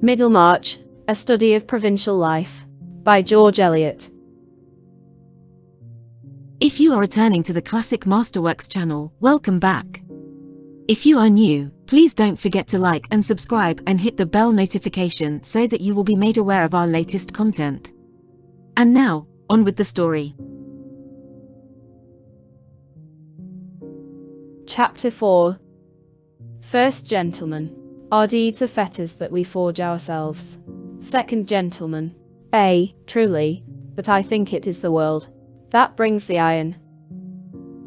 Middlemarch, A Study of Provincial Life, by George Eliot. If you are returning to the Classic Masterworks channel, welcome back. If you are new, please don't forget to like and subscribe and hit the bell notification so that you will be made aware of our latest content. And now, on with the story. Chapter 4. First Gentleman. Our deeds are fetters that we forge ourselves. Second Gentleman. Truly, but I think it is the world that brings the iron.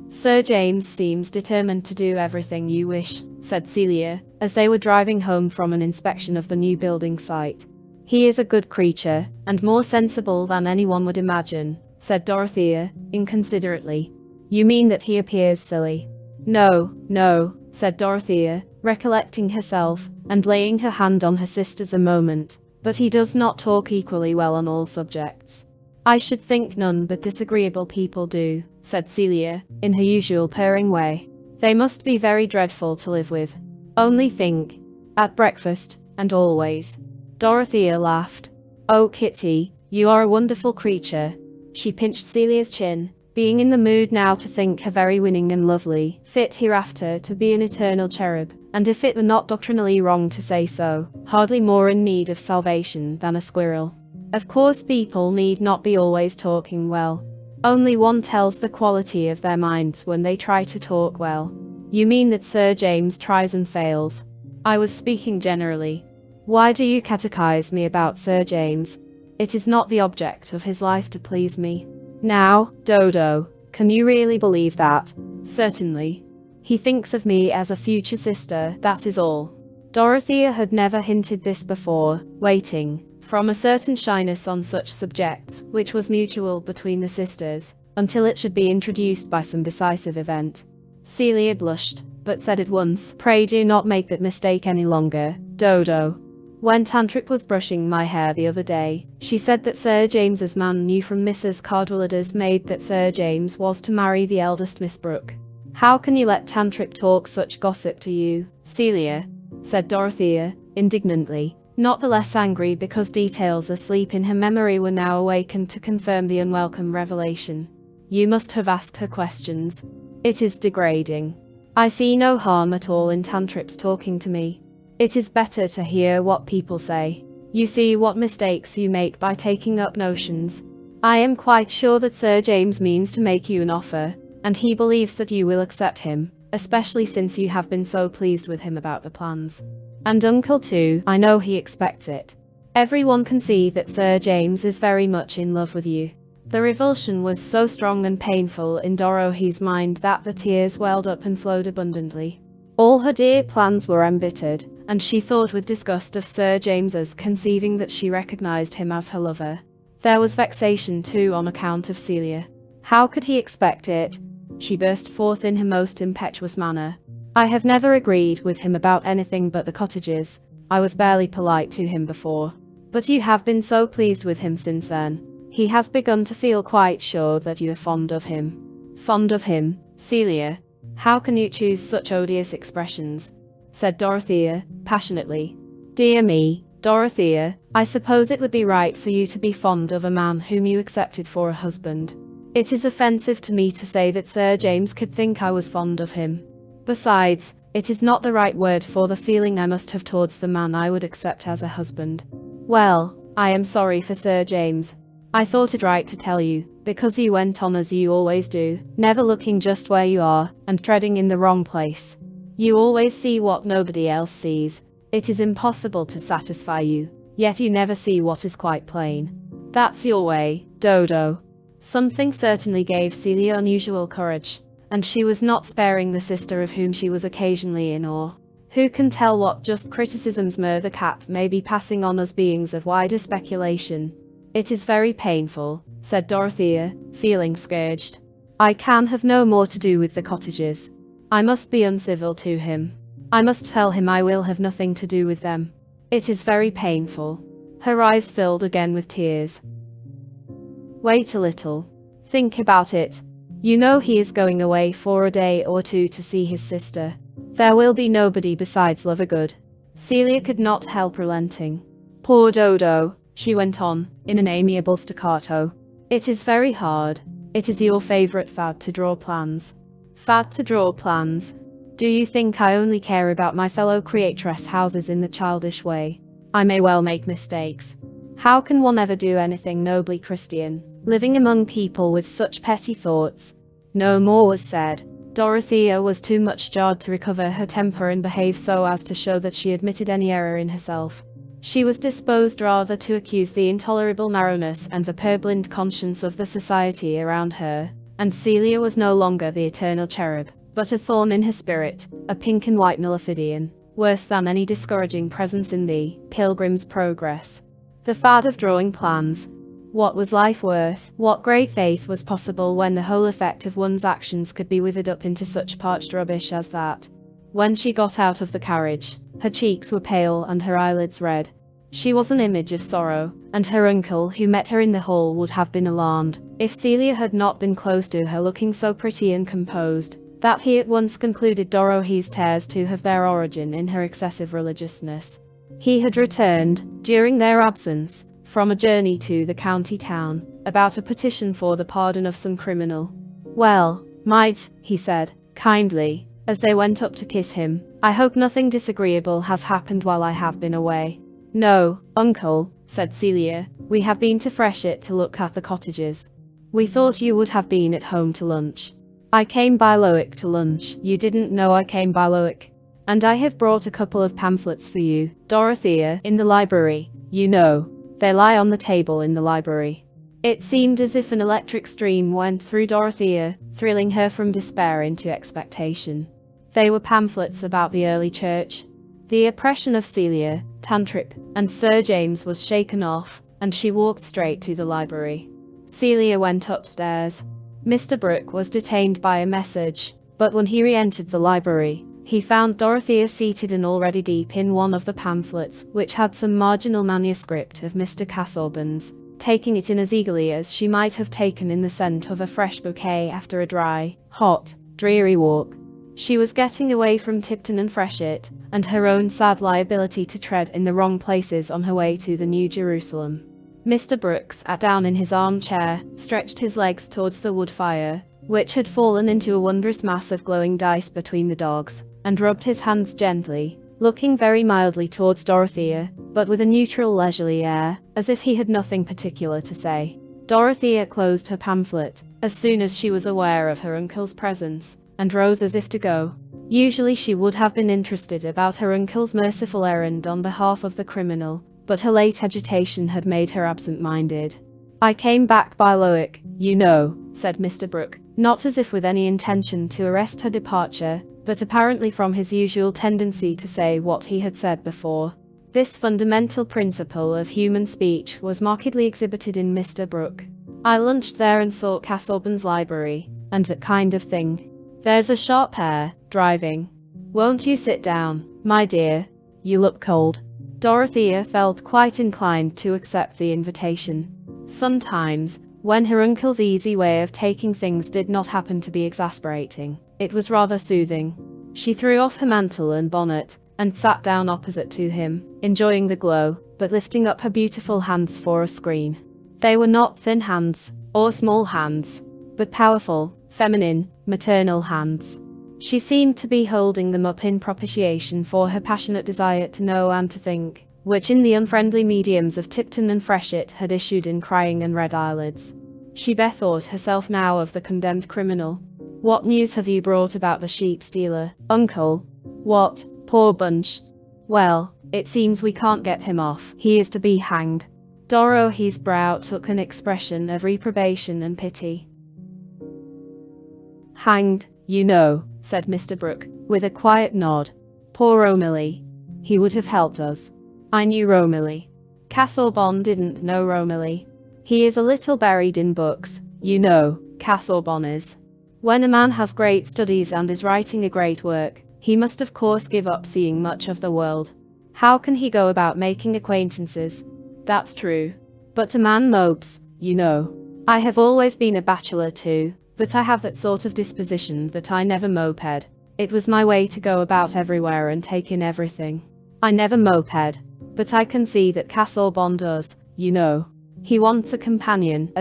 Sir James seems determined to do everything you wish, said Celia, as they were driving home from an inspection of the new building site. He is a good creature, and more sensible than anyone would imagine, said Dorothea, inconsiderately. You mean that he appears silly? No, said Dorothea, recollecting herself, and laying her hand on her sister's a moment, but he does not talk equally well on all subjects. I should think none but disagreeable people do, said Celia, in her usual purring way. They must be very dreadful to live with. Only think. At breakfast, and always. Dorothea laughed. Oh, Kitty, you are a wonderful creature. She pinched Celia's chin, being in the mood now to think her very winning and lovely, fit hereafter to be an eternal cherub, and if it were not doctrinally wrong to say so, hardly more in need of salvation than a squirrel. Of course people need not be always talking well. Only one tells the quality of their minds when they try to talk well. You mean that Sir James tries and fails? I was speaking generally. Why do you catechize me about Sir James? It is not the object of his life to please me. Now, Dodo, can you really believe that? Certainly. He thinks of me as a future sister, that is all. Dorothea had never hinted this before, waiting, from a certain shyness on such subjects, which was mutual between the sisters, until it should be introduced by some decisive event. Celia blushed, but said at once, Pray do not make that mistake any longer, Dodo. When Tantripp was brushing my hair the other day, she said that Sir James's man knew from Mrs. Cadwallader's maid that Sir James was to marry the eldest Miss Brooke. How can you let Tantripp talk such gossip to you, Celia? Said Dorothea, indignantly, not the less angry because details asleep in her memory were now awakened to confirm the unwelcome revelation. You must have asked her questions. It is degrading. I see no harm at all in Tantripp's talking to me. It is better to hear what people say. You see what mistakes you make by taking up notions. I am quite sure that Sir James means to make you an offer, and he believes that you will accept him, especially since you have been so pleased with him about the plans. And Uncle too, I know he expects it. Everyone can see that Sir James is very much in love with you. The revulsion was so strong and painful in Dorothy's mind that the tears welled up and flowed abundantly. All her dear plans were embittered, and she thought with disgust of Sir James's conceiving that she recognized him as her lover. There was vexation too on account of Celia. How could he expect it? She burst forth in her most impetuous manner. I have never agreed with him about anything but the cottages. I was barely polite to him before. But you have been so pleased with him since then. He has begun to feel quite sure that you are fond of him. Fond of him, Celia? How can you choose such odious expressions? Said Dorothea, passionately. Dear me, Dorothea, I suppose it would be right for you to be fond of a man whom you accepted for a husband. It is offensive to me to say that Sir James could think I was fond of him. Besides, it is not the right word for the feeling I must have towards the man I would accept as a husband. Well, I am sorry for Sir James. I thought it right to tell you, because you went on as you always do, never looking just where you are, and treading in the wrong place. You always see what nobody else sees. It is impossible to satisfy you, yet you never see what is quite plain. That's your way, Dodo. Something certainly gave Celia unusual courage, and she was not sparing the sister of whom she was occasionally in awe. Who can tell what just criticisms the cat may be passing on as beings of wider speculation? It is very painful, said Dorothea, feeling scourged. I can have no more to do with the cottages. I must be uncivil to him. I must tell him I will have nothing to do with them. It is very painful. Her eyes filled again with tears. Wait a little. Think about it. You know he is going away for a day or two to see his sister. There will be nobody besides Lovergood. Celia could not help relenting. Poor Dodo, she went on, in an amiable staccato. It is very hard. It is your favorite fad to draw plans. Fad to draw plans? Do you think I only care about my fellow creatress houses in the childish way? I may well make mistakes. How can one ever do anything nobly Christian, living among people with such petty thoughts? No more was said. Dorothea was too much jarred to recover her temper and behave so as to show that she admitted any error in herself. She was disposed rather to accuse the intolerable narrowness and the purblind conscience of the society around her, and Celia was no longer the eternal cherub, but a thorn in her spirit, a pink and white nullifidian, worse than any discouraging presence in the Pilgrim's Progress. The fad of drawing plans. What was life worth? What great faith was possible when the whole effect of one's actions could be withered up into such parched rubbish as that? When she got out of the carriage, her cheeks were pale and her eyelids red. She was an image of sorrow, and her uncle who met her in the hall would have been alarmed, if Celia had not been close to her looking so pretty and composed, that he at once concluded Dorothy's tears to have their origin in her excessive religiousness. He had returned, during their absence, from a journey to the county town, about a petition for the pardon of some criminal. "Well, might," he said, kindly, as they went up to kiss him, "I hope nothing disagreeable has happened while I have been away." "No, uncle," said Celia, "we have been to Freshitt to look at the cottages. We thought you would have been at home to lunch." "I came by Lowick to lunch. You didn't know I came by Lowick. And I have brought a couple of pamphlets for you, Dorothea, in the library, you know. They lie on the table in the library." It seemed as if an electric stream went through Dorothea, thrilling her from despair into expectation. They were pamphlets about the early church. The oppression of Celia, Tantripp, and Sir James was shaken off, and she walked straight to the library. Celia went upstairs. Mr. Brooke was detained by a message, but when he re-entered the library, he found Dorothea seated and already deep in one of the pamphlets, which had some marginal manuscript of Mr. Casaubon's, taking it in as eagerly as she might have taken in the scent of a fresh bouquet after a dry, hot, dreary walk. She was getting away from Tipton and Freshitt, and her own sad liability to tread in the wrong places on her way to the New Jerusalem. Mr. Brooke sat down in his armchair, stretched his legs towards the wood fire, which had fallen into a wondrous mass of glowing dice between the dogs, and rubbed his hands gently, looking very mildly towards Dorothea, but with a neutral leisurely air, as if he had nothing particular to say. Dorothea closed her pamphlet, as soon as she was aware of her uncle's presence, and rose as if to go. Usually she would have been interested about her uncle's merciful errand on behalf of the criminal, but her late agitation had made her absent-minded. "I came back by Lowick, you know," said Mr. Brooke, not as if with any intention to arrest her departure, but apparently from his usual tendency to say what he had said before. This fundamental principle of human speech was markedly exhibited in Mr. Brooke. "I lunched there and saw Casaubon's library, and that kind of thing. There's a sharp air, driving. Won't you sit down, my dear? You look cold." Dorothea felt quite inclined to accept the invitation. Sometimes, when her uncle's easy way of taking things did not happen to be exasperating, it was rather soothing. She threw off her mantle and bonnet, and sat down opposite to him, enjoying the glow, but lifting up her beautiful hands for a screen. They were not thin hands, or small hands, but powerful, feminine, maternal hands. She seemed to be holding them up in propitiation for her passionate desire to know and to think, which in the unfriendly mediums of Tipton and Freshitt had issued in crying and red eyelids. She bethought herself now of the condemned criminal. "What news have you brought about the sheep stealer, uncle?" "What, poor bunch? Well, it seems we can't get him off. He is to be hanged." Dorothy's brow took an expression of reprobation and pity. "Hanged, you know," said Mr. Brooke, with a quiet nod. "Poor Romilly. He would have helped us. I knew Romilly. Casaubon didn't know Romilly. He is a little buried in books, you know, Casaubon is. When a man has great studies and is writing a great work, he must of course give up seeing much of the world. How can he go about making acquaintances? That's true. But a man mopes, you know. I have always been a bachelor too, but I have that sort of disposition that I never moped. It was my way to go about everywhere and take in everything. I never moped. but I can see that Castlebon does, you know. He wants a companion,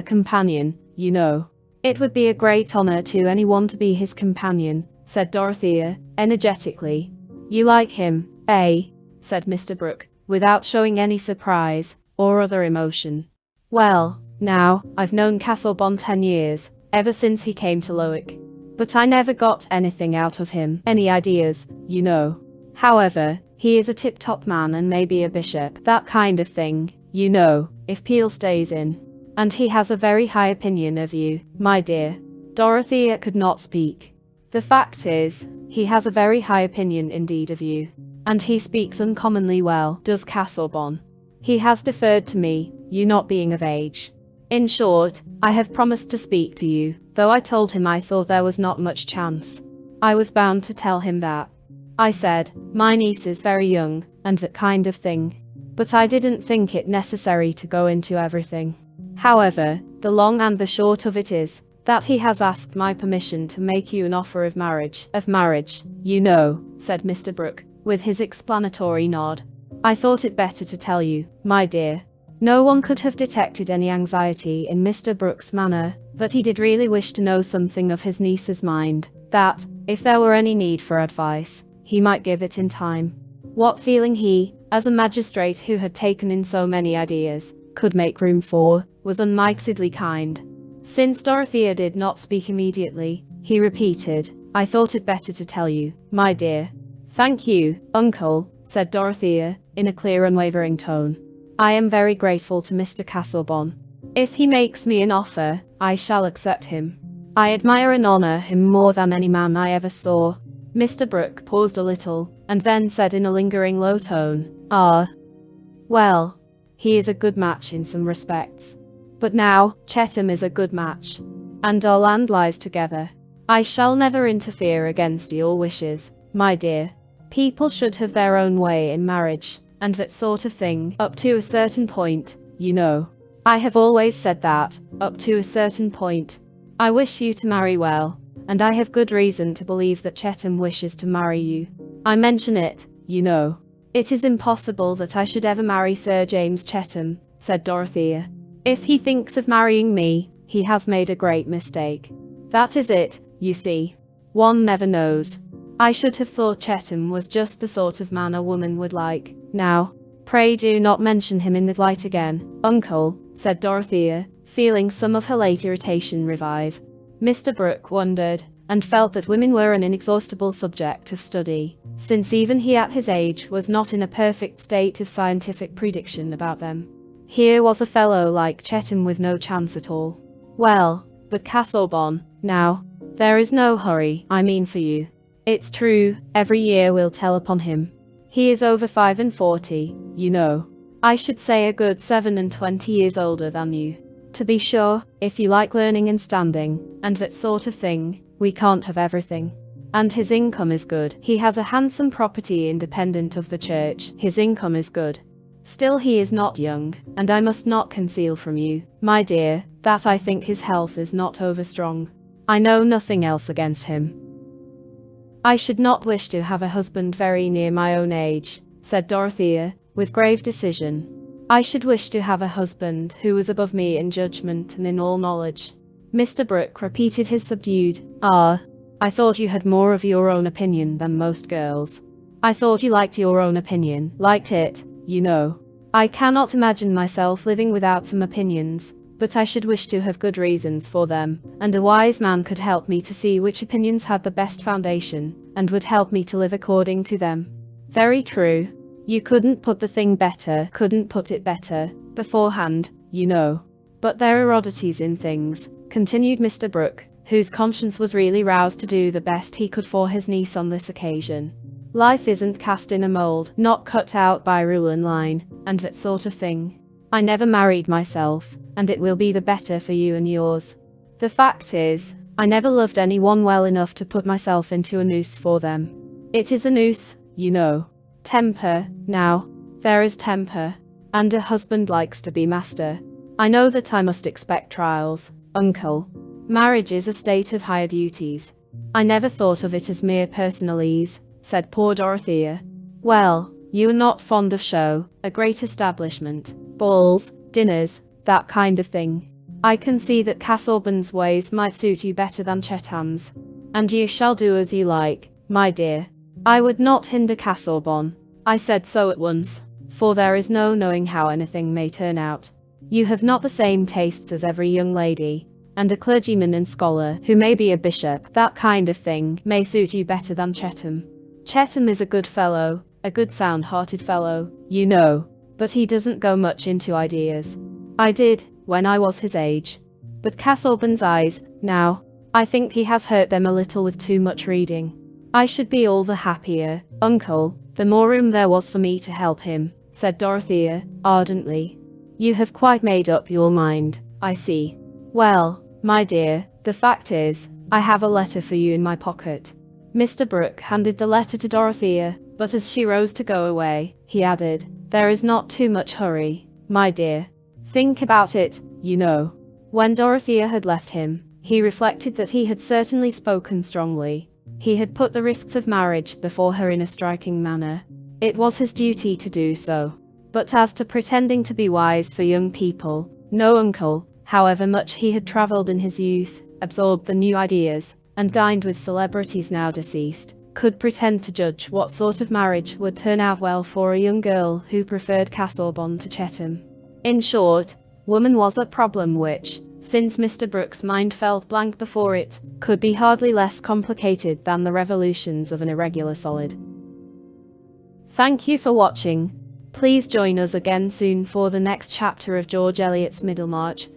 you know. It would be a great honor to anyone to be his companion, said Dorothea, energetically. You like him, eh? Said Mr. Brooke, without showing any surprise or other emotion. Well, now, I've known Castlebon 10 years, ever since he came to Lowick. But I never got anything out of him, any ideas, you know. However, he is a tip-top man and maybe a bishop, that kind of thing, you know, if Peel stays in. And he has a very high opinion of you, my dear. Dorothea could not speak. The fact is, he has a very high opinion indeed of you. And he speaks uncommonly well, does Castlebon. He has deferred to me, you not being of age. In short, I have promised to speak to you, though I told him I thought there was not much chance. I was bound to tell him that. I said, my niece is very young, and that kind of thing. But I didn't think it necessary to go into everything. However, the long and the short of it is, that he has asked my permission to make you an offer of marriage, you know, said Mr. Brooke, with his explanatory nod. I thought it better to tell you, my dear. No one could have detected any anxiety in Mr. Brooke's manner, but he did really wish to know something of his niece's mind, that, if there were any need for advice, he might give it in time. What feeling he, as a magistrate who had taken in so many ideas, could make room for, was unmixedly kind. Since Dorothea did not speak immediately, he repeated, I thought it better to tell you, my dear. Thank you, uncle, said Dorothea, in a clear unwavering tone. I am very grateful to Mr. Castlebon. If he makes me an offer, I shall accept him. I admire and honor him more than any man I ever saw. Mr. Brooke paused a little, and then said in a lingering low tone, well, he is a good match in some respects. But now, Chetham is a good match. And our land lies together. I shall never interfere against your wishes, my dear. People should have their own way in marriage, and that sort of thing, up to a certain point, you know. I have always said that, up to a certain point. I wish you to marry well, and I have good reason to believe that Chetham wishes to marry you. I mention it, you know. It is impossible that I should ever marry Sir James Chetham, said Dorothea. If he thinks of marrying me, he has made a great mistake. That is it, you see. One never knows. I should have thought Chetham was just the sort of man a woman would like. Now, pray do not mention him in that light again, uncle, said Dorothea, feeling some of her late irritation revive. Mr. Brooke wondered, and felt that women were an inexhaustible subject of study, since even he at his age was not in a perfect state of scientific prediction about them. Here was a fellow like Chetham with no chance at all. Well, but Castlebon, now, there is no hurry, I mean for you. It's true, every year will tell upon him. He is over 45, you know. I should say a good 27 years older than you. To be sure, if you like learning and standing, and that sort of thing, we can't have everything. And his income is good. He has a handsome property independent of the church. His income is good. Still he is not young, and I must not conceal from you, my dear, that I think his health is not over-strong. I know nothing else against him. I should not wish to have a husband very near my own age, said Dorothea, with grave decision. I should wish to have a husband who was above me in judgment and in all knowledge. Mr. Brooke repeated his subdued, I thought you had more of your own opinion than most girls. I thought you liked your own opinion, liked it, you know. I cannot imagine myself living without some opinions, but I should wish to have good reasons for them, and a wise man could help me to see which opinions had the best foundation, and would help me to live according to them. Very true. You couldn't put it better, beforehand, you know. But there are oddities in things, continued Mr. Brooke, whose conscience was really roused to do the best he could for his niece on this occasion. Life isn't cast in a mold, not cut out by rule and line, and that sort of thing. I never married myself, and it will be the better for you and yours. The fact is, I never loved anyone well enough to put myself into a noose for them. It is a noose, you know. Temper, now, there is temper, and a husband likes to be master. I know that I must expect trials, uncle. Marriage is a state of higher duties. I never thought of it as mere personal ease, said poor Dorothea. Well, You are not fond of show, a great establishment, balls, dinners, that kind of thing. I can see that Casaubon's ways might suit you better than Chetham's. And you shall do as you like, my dear. I would not hinder Casaubon. I said so at once, for there is no knowing how anything may turn out. You have not the same tastes as every young lady, and a clergyman and scholar who may be a bishop, that kind of thing, may suit you better than Chetham. Chetham is a good fellow, a good sound-hearted fellow, you know, but he doesn't go much into ideas. I did, when I was his age. But Casaubon's eyes, now, I think he has hurt them a little with too much reading. I should be all the happier, uncle, the more room there was for me to help him, said Dorothea, ardently. You have quite made up your mind, I see. Well, my dear, the fact is, I have a letter for you in my pocket. Mr. Brooke handed the letter to Dorothea, but as she rose to go away, he added, there is not too much hurry, my dear. Think about it, you know. When Dorothea had left him, he reflected that he had certainly spoken strongly. He had put the risks of marriage before her in a striking manner. It was his duty to do so. But as to pretending to be wise for young people, no uncle, however much he had travelled in his youth, absorbed the new ideas, and dined with celebrities now deceased, could pretend to judge what sort of marriage would turn out well for a young girl who preferred Casaubon to Chetham. In short, woman was a problem which, since Mr. Brooke's mind felt blank before it, could be hardly less complicated than the revolutions of an irregular solid. Thank you for watching. Please join us again soon for the next chapter of George Eliot's Middlemarch.